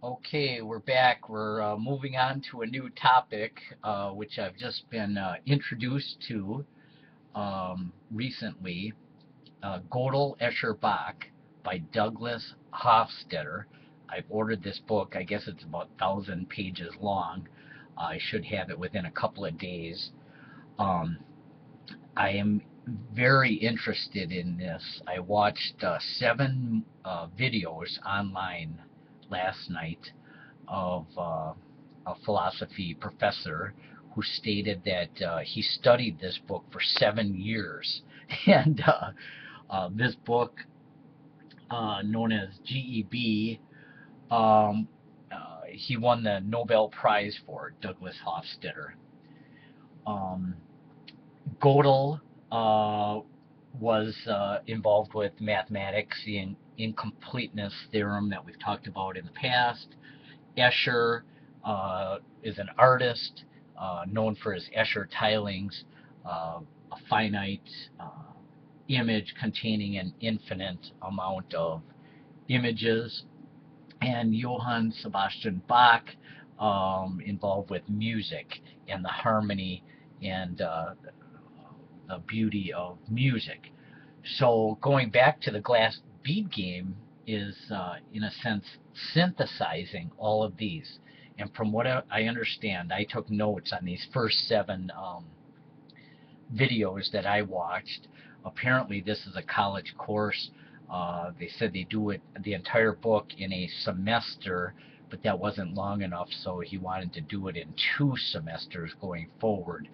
Okay, we're back. We're moving on to a new topic, which I've just been introduced to recently. Godel, Escher, Bach by Douglas Hofstadter. I've ordered this book. I guess it's about 1,000 pages long. I should have it within a couple of days. Um, I am very interested in this. I watched 7 videos online last night of a philosophy professor who stated that he studied this book for 7 years. And this book, known as GEB, um, he won the Nobel Prize for it, Douglas Hofstadter. Um, Godel was involved with mathematics, the incompleteness theorem that we've talked about in the past. Escher is an artist known for his Escher tilings, a finite image containing an infinite amount of images. And Johann Sebastian Bach, involved with music and the harmony and the beauty of music. So going back to the glass bead game is, in a sense, synthesizing all of these. And from what I understand, I took notes on these first 7 videos that I watched. Apparently, this is a college course. They said they do it, the entire book, in a semester, but that wasn't long enough, so he wanted to do it in 2 semesters going forward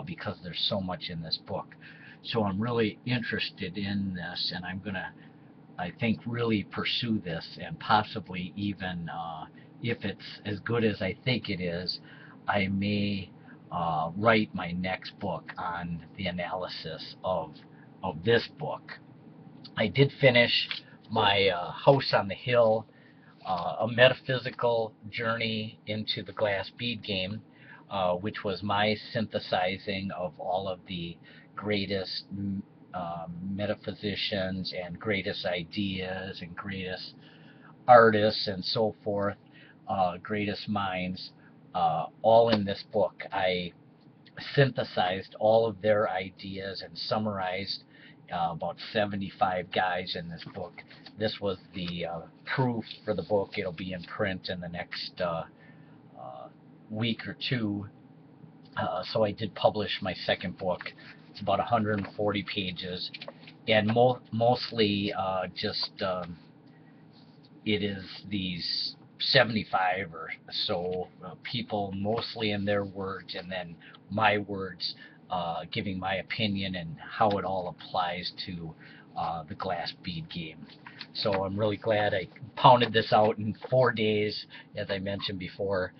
because there's so much in this book. So I'm really interested in this, and I'm going to, I think, really pursue this, and possibly even, if it's as good as I think it is, I may write my next book on the analysis of this book. I did finish my House on the Hill, a metaphysical journey into the glass bead game, which was my synthesizing of all of the greatest metaphysicians and greatest ideas and greatest artists and so forth, greatest minds, all in this book. I synthesized all of their ideas and summarized about 75 guys in this book. This was the proof for the book. It'll be in print in the next week or 2. So I did publish my second book. It's about 140 pages, and mostly just it is these 75 or so people, mostly in their words, and then my words, giving my opinion and how it all applies to the glass bead game. So I'm really glad I pounded this out in 4 days, as I mentioned before,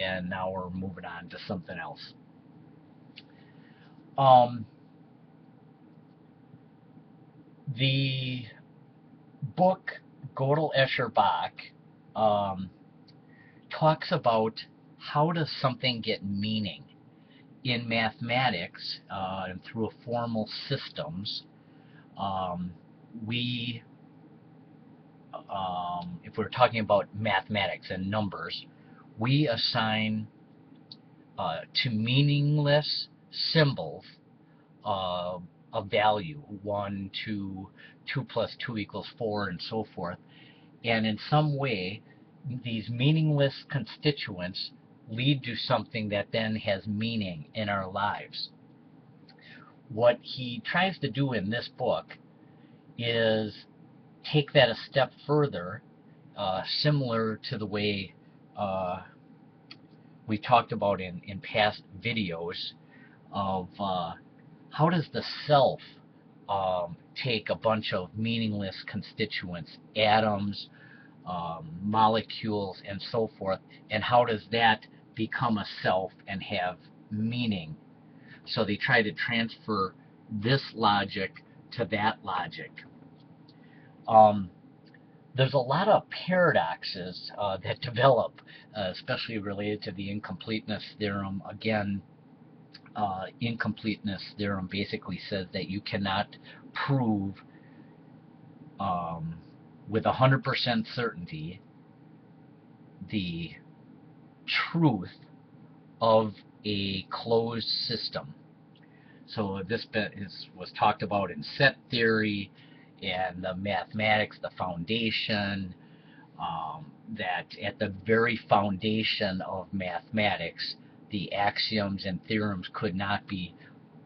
and now we're moving on to something else. The book Godel, Escher, Bach talks about how does something get meaning in mathematics, and through formal systems. We If we're talking about mathematics and numbers, we assign to meaningless symbols a value: 1, 2, 2 plus 2 equals 4, and so forth. And in some way, these meaningless constituents lead to something that then has meaning in our lives. What he tries to do in this book is take that a step further, similar to the way we talked about in past videos, of how does the self take a bunch of meaningless constituents, atoms, molecules, and so forth, and how does that become a self and have meaning? So they try to transfer this logic to that logic. There's a lot of paradoxes that develop, especially related to the incompleteness theorem. Again, incompleteness theorem basically says that you cannot prove with 100% certainty the truth of a closed system. So this was talked about in set theory and the mathematics, the foundation, that at the very foundation of mathematics, the axioms and theorems could not be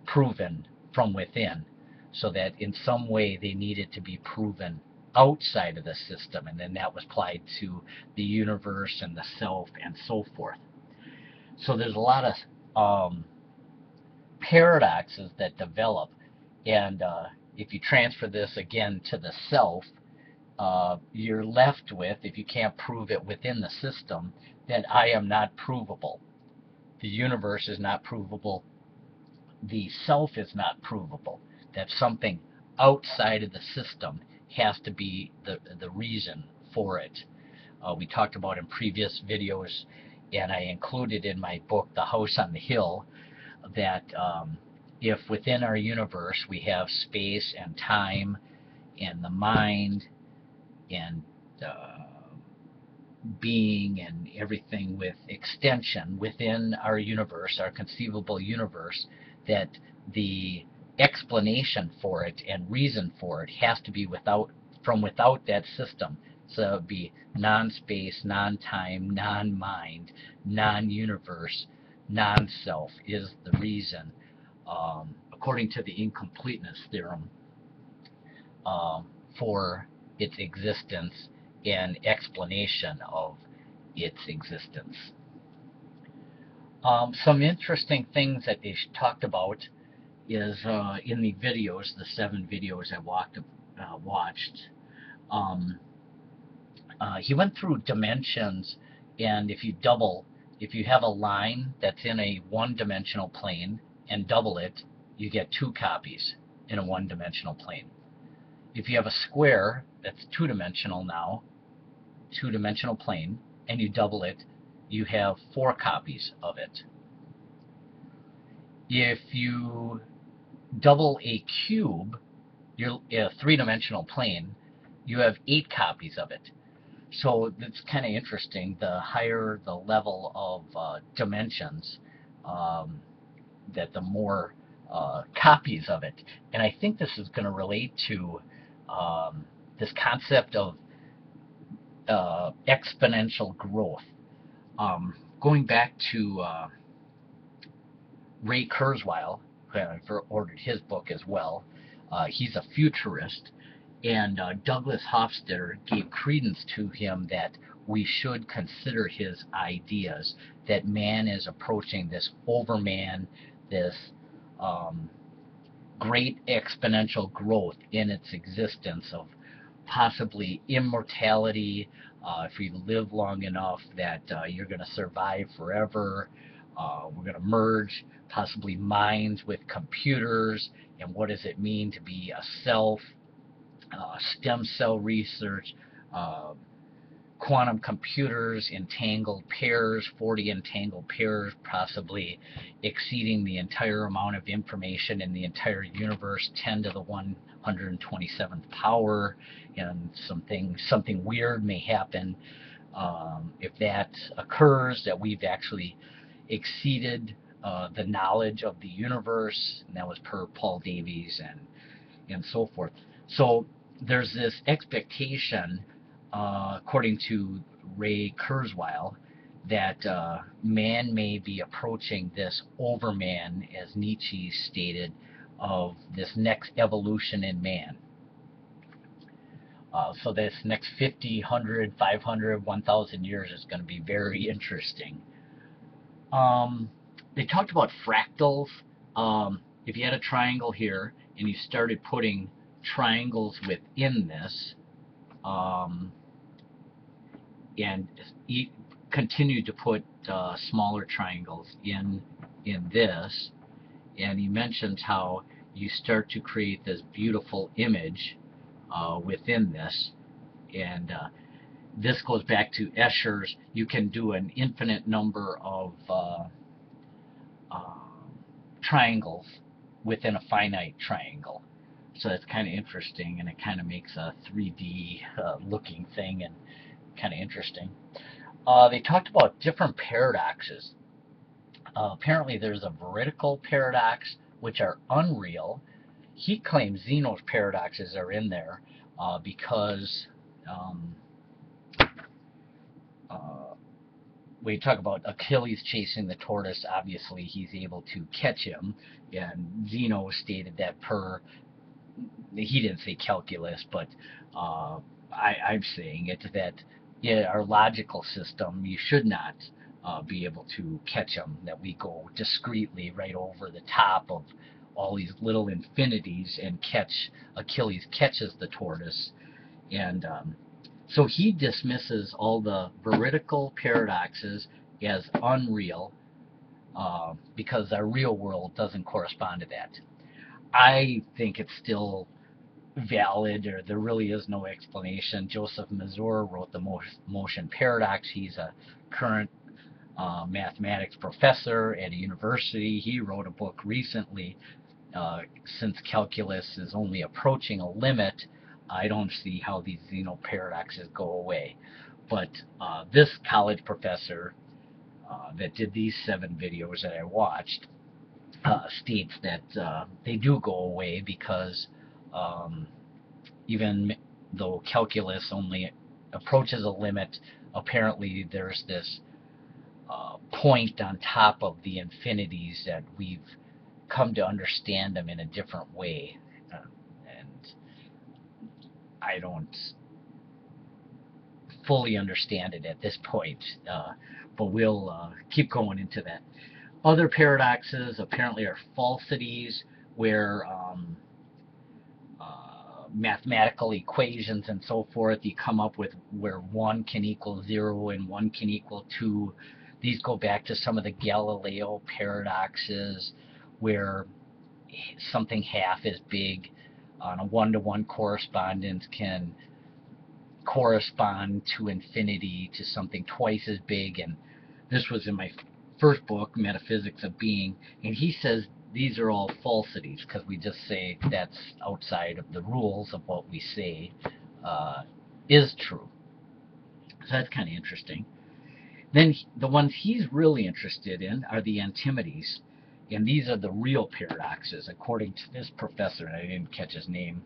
proven from within, so that in some way they needed to be proven outside of the system, and then that was applied to the universe and the self and so forth. So there's a lot of paradoxes that develop, and if you transfer this again to the self, you're left with, if you can't prove it within the system, then I am not provable. The universe is not provable. The self is not provable. That something outside of the system has to be the reason for it. We talked about in previous videos, and I included in my book, The House on the Hill, that if within our universe we have space and time and the mind and being and everything with extension within our universe, our conceivable universe, that the explanation for it and reason for it has to be from without that system. So it would be non-space, non-time, non-mind, non-universe, non-self is the reason, according to the incompleteness theorem, for its existence and explanation of its existence. Some interesting things that they talked about is in the videos, the 7 videos I watched. He went through dimensions, and if you have a line that's in a one-dimensional plane and double it, you get 2 copies in a one-dimensional plane. If you have a square that's two-dimensional now, two-dimensional plane, and you double it, you have 4 copies of it. If you double a cube, a 3-dimensional plane, you have 8 copies of it. So it's kind of interesting. The higher the level of dimensions, that the more copies of it. And I think this is going to relate to this concept of exponential growth. Going back to Ray Kurzweil, I've ordered his book as well. He's a futurist, and Douglas Hofstadter gave credence to him that we should consider his ideas, that man is approaching this overman, this great exponential growth in its existence of possibly immortality, if you live long enough that you're going to survive forever. We're going to merge possibly minds with computers, and what does it mean to be a self, stem cell research, quantum computers, entangled pairs, 40 entangled pairs, possibly exceeding the entire amount of information in the entire universe, 10 to the 127th power, and something weird may happen. If that occurs, that we've actually exceeded the knowledge of the universe, and that was per Paul Davies and so forth. So there's this expectation, according to Ray Kurzweil, that man may be approaching this overman, as Nietzsche stated, of this next evolution in man. So this next 50, 100, 500, 1,000 years is going to be very interesting. They talked about fractals. If you had a triangle here and you started putting triangles within this, and continued to put smaller triangles in this, and he mentioned how you start to create this beautiful image within this, and this goes back to Escher's, you can do an infinite number of triangles within a finite triangle. So that's kind of interesting, and it kind of makes a 3D looking thing, and kind of interesting. They talked about different paradoxes. Apparently there's a veridical paradox, which are unreal. He claims Zeno's paradoxes are in there because um, uh, we talk about Achilles chasing the tortoise. Obviously, he's able to catch him, and Zeno stated that he didn't say calculus, but I'm saying it that yeah, our logical system, you should not be able to catch them. That we go discreetly right over the top of all these little infinities and catch. Achilles catches the tortoise, and so he dismisses all the veridical paradoxes as unreal because our real world doesn't correspond to that. I think it's still valid, or there really is no explanation. Joseph Mazur wrote the motion paradox. He's a current mathematics professor at a university. He wrote a book recently. Since calculus is only approaching a limit, I don't see how these Zeno paradoxes go away. But this college professor that did these 7 videos that I watched states that they do go away because even though calculus only approaches a limit, apparently there's this point on top of the infinities that we've come to understand them in a different way. And I don't fully understand it at this point, but we'll keep going into that. Other paradoxes apparently are falsities, where mathematical equations and so forth you come up with where 1 can equal 0 and 1 can equal 2. These go back to some of the Galileo paradoxes, where something half as big on a one-to-one correspondence can correspond to infinity to something twice as big. And this was in my first book, Metaphysics of Being, and he says these are all falsities because we just say that's outside of the rules of what we say is true. So that's kind of interesting. Then the ones he's really interested in are the antimities, and these are the real paradoxes, according to this professor, and I didn't catch his name,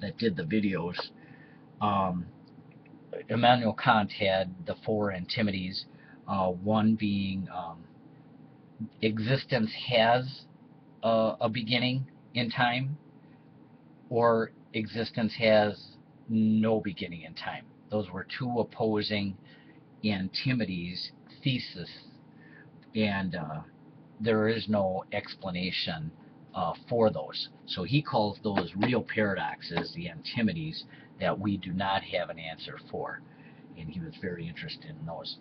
that did the videos. Immanuel Kant had the 4 antimities, one being existence has a beginning in time, or existence has no beginning in time. Those were 2 opposing antimities thesis, and there is no explanation for those. So he calls those real paradoxes, the antimities, that we do not have an answer for, and he was very interested in those.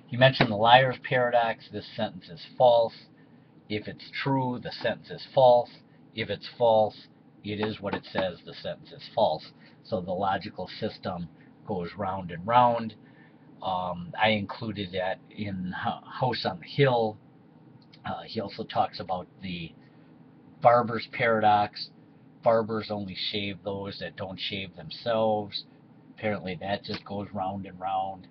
He mentioned the liar's paradox. This sentence is false. If it's true, the sentence is false. If it's false, it is what it says, the sentence is false. So the logical system goes round and round. I included that in House on the Hill. He also talks about the barber's paradox. Barbers only shave those that don't shave themselves. Apparently that just goes round and round.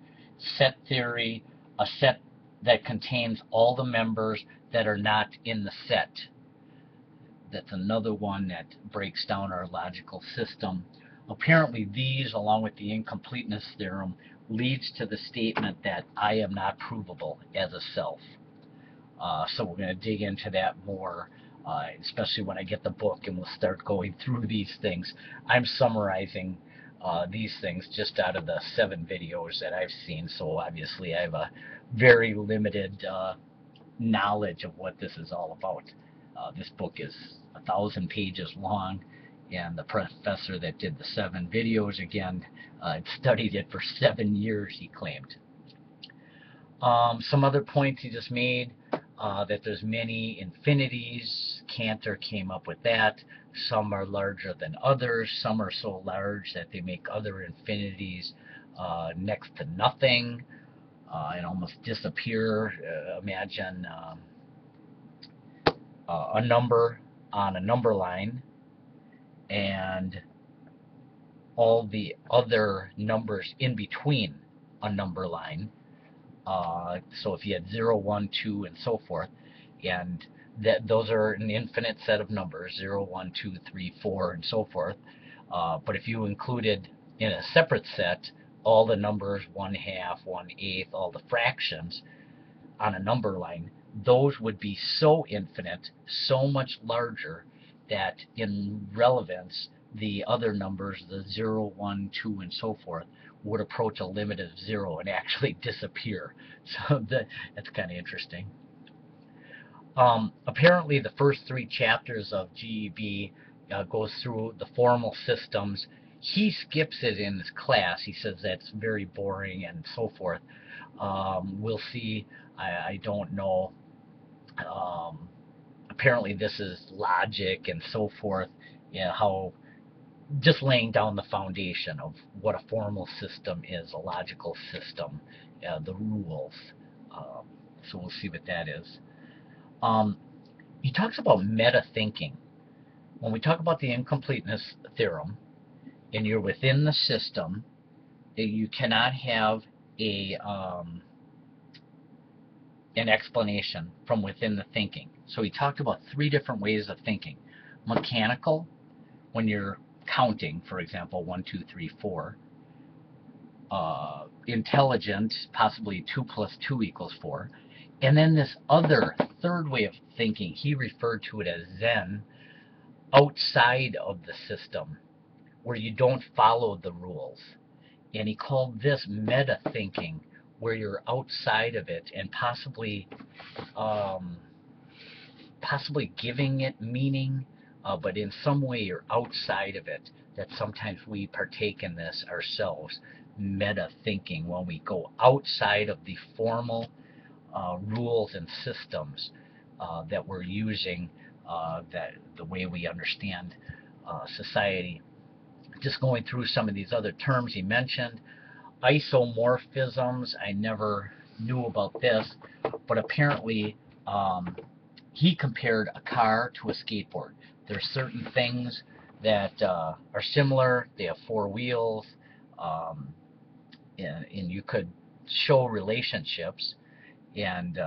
Set theory, a set that contains all the members that are not in the set. That's another one that breaks down our logical system. Apparently these, along with the incompleteness theorem, leads to the statement that I am not provable as a self. So we're going to dig into that more, especially when I get the book and we'll start going through these things. I'm summarizing these things just out of the 7 videos that I've seen, so obviously I have a very limited knowledge of what this is all about. This book is 1,000 pages long, and the professor that did the 7 videos, again, studied it for 7 years, he claimed. Some other points he just made, that there's many infinities. Cantor came up with that. Some are larger than others. Some are so large that they make other infinities next to nothing and almost disappear. Imagine a number on a number line and all the other numbers in between a number line. So if you had 0, 1, 2, and so forth, and those are an infinite set of numbers, 0, 1, 2, 3, 4, and so forth. But if you included in a separate set all the numbers 1/2, 1/8, all the fractions on a number line, those would be so infinite, so much larger, that in relevance, the other numbers, the 0, 1, 2, and so forth, would approach a limit of 0 and actually disappear. So that's kind of interesting. Apparently, the first 3 chapters of GEB goes through the formal systems. He skips it in his class. He says that's very boring and so forth. We'll see. I don't know. Apparently, this is logic and so forth. Yeah, how just laying down the foundation of what a formal system is, a logical system, the rules. So we'll see what that is. He talks about meta-thinking. When we talk about the incompleteness theorem, and you're within the system, you cannot have an explanation from within the thinking. So he talked about 3 different ways of thinking. Mechanical, when you're counting, for example, 1, 2, 3, 4. Intelligent, possibly 2 plus 2 equals 4. And then this other 3rd way of thinking, he referred to it as Zen, outside of the system, where you don't follow the rules. And he called this meta thinking, where you're outside of it and possibly giving it meaning, but in some way you're outside of it. That sometimes we partake in this ourselves, meta thinking, when we go outside of the formal rules and systems that we're using, that the way we understand society. Just going through some of these other terms he mentioned. Isomorphisms, I never knew about this, but apparently he compared a car to a skateboard. There's certain things that are similar. They have 4 wheels, and you could show relationships, and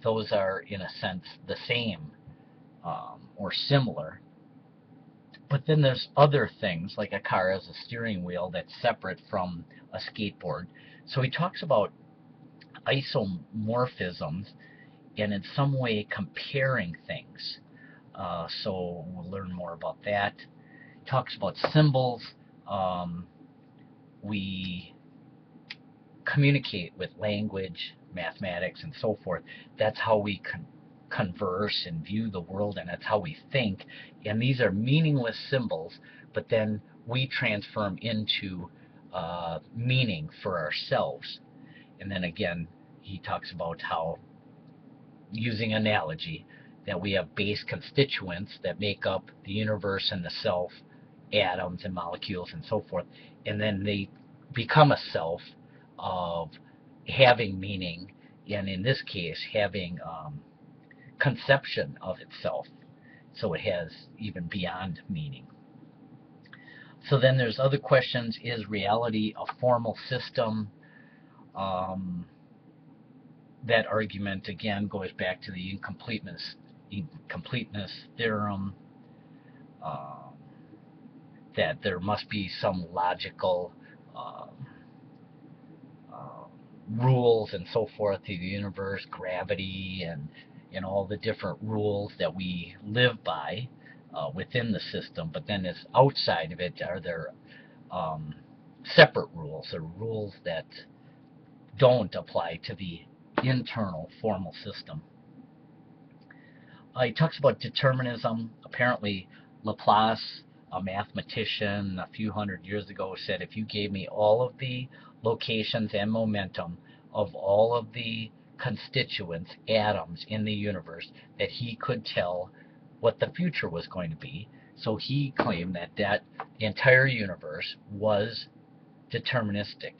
those are, in a sense, the same or similar. But then there's other things, like a car has a steering wheel that's separate from a skateboard. So he talks about isomorphisms and in some way comparing things. So we'll learn more about that. He talks about symbols. We communicate with language, mathematics, and so forth. That's how we converse and view the world, and that's how we think. And these are meaningless symbols, but then we transform into meaning for ourselves. And then again, he talks about how, using analogy, that we have base constituents that make up the universe and the self, atoms and molecules and so forth, and then they become a self of having meaning, and in this case having conception of itself, so it has even beyond meaning. So then there's other questions. Is reality a formal system? That argument again goes back to the incompleteness theorem, that there must be some logical rules and so forth to the universe, gravity, and all the different rules that we live by within the system. But then as outside of it, are there separate rules, or rules that don't apply to the internal formal system? He talks about determinism. Apparently Laplace, a mathematician a few hundred years ago, said if you gave me all of the locations and momentum of all of the constituents, atoms in the universe, that he could tell what the future was going to be. So he claimed that the entire universe was deterministic.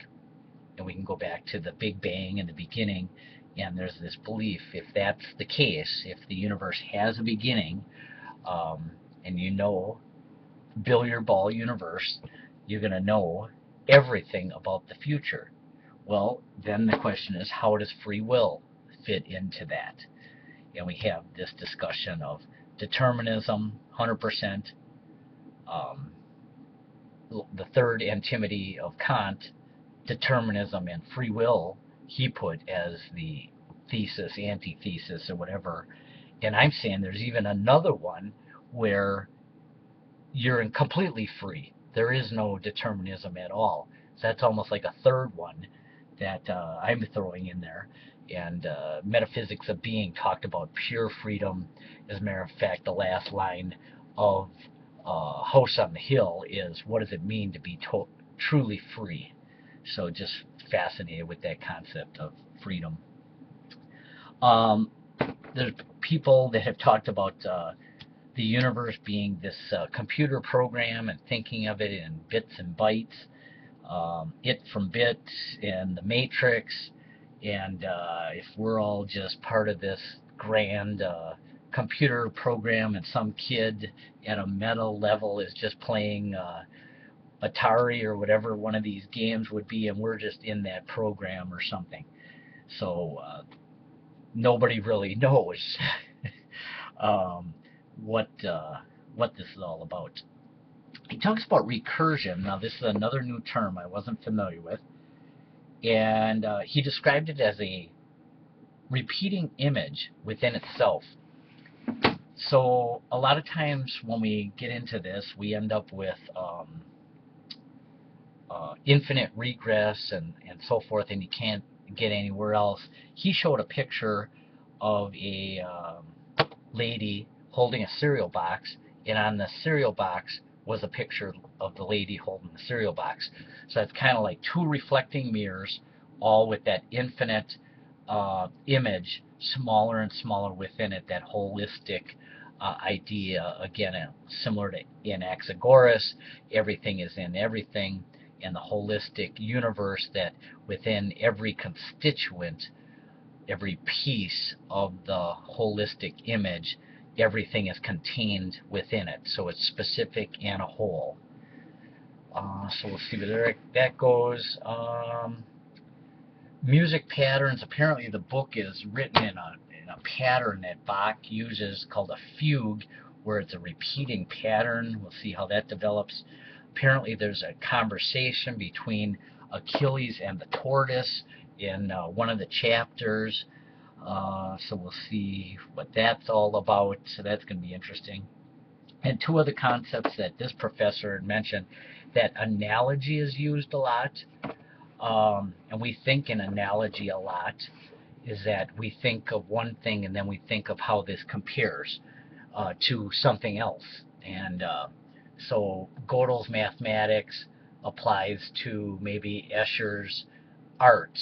And we can go back to the Big Bang and the beginning, and there's this belief, if that's the case, if the universe has a beginning, and you know, billiard ball universe, you're going to know everything about the future. Well, then the question is, how does free will fit into that? And we have this discussion of determinism, 100%, the third antinomy of Kant, determinism and free will, he put as the thesis, antithesis, or whatever. And I'm saying there's even another one where you're completely free. There is no determinism at all. So that's almost like a third one that I'm throwing in there. And Metaphysics of Being talked about pure freedom. As a matter of fact, the last line of House on the Hill is, what does it mean to be truly free? So just fascinated with that concept of freedom. There's people that have talked about the universe being this computer program and thinking of it in bits and bytes, it from bits and the matrix, and if we're all just part of this grand computer program and some kid at a meta level is just playing Atari or whatever one of these games would be, and we're just in that program or something. So nobody really knows what this is all about. He talks about recursion. Now, this is another new term I wasn't familiar with, and he described it as a repeating image within itself. So a lot of times when we get into this, we end up with infinite regress and so forth, and you can't get anywhere else. He showed a picture of a lady holding a cereal box, and on the cereal box was a picture of the lady holding the cereal box. So it's kind of like two reflecting mirrors, all with that infinite image, smaller and smaller within it, that holistic idea, again, similar to in Anaxagoras, everything is in everything, and the holistic universe that within every constituent, every piece of the holistic image, everything is contained within it. So it's specific and a whole. So we'll see where that goes. Music patterns. Apparently the book is written in a pattern that Bach uses called a fugue, where it's a repeating pattern. We'll see how that develops. Apparently there's a conversation between Achilles and the tortoise in one of the chapters. So we'll see what that's all about. So that's going to be interesting. And two other concepts that this professor had mentioned, that analogy is used a lot. And we think in analogy a lot, is that we think of one thing and then we think of how this compares to something else. And so Godel's mathematics applies to maybe Escher's art.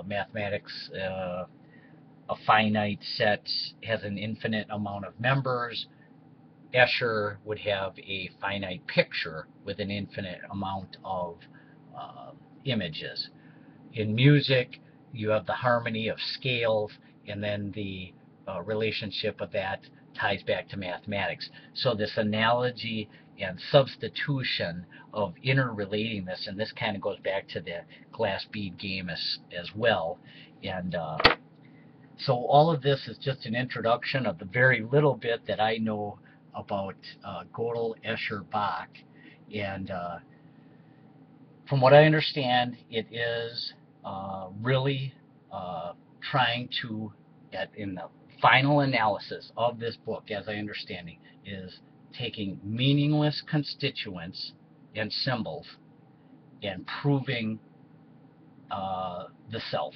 Mathematics, a finite set has an infinite amount of members. Escher would have a finite picture with an infinite amount of images. In music, you have the harmony of scales, and then the relationship of that ties back to mathematics. So this analogy and substitution of interrelating this, and this kind of goes back to the glass bead game as well. And so all of this is just an introduction of the very little bit that I know about Godel, Escher, Bach. And from what I understand, it is really trying to, in the final analysis of this book, as I understand it, is taking meaningless constituents and symbols and proving the self.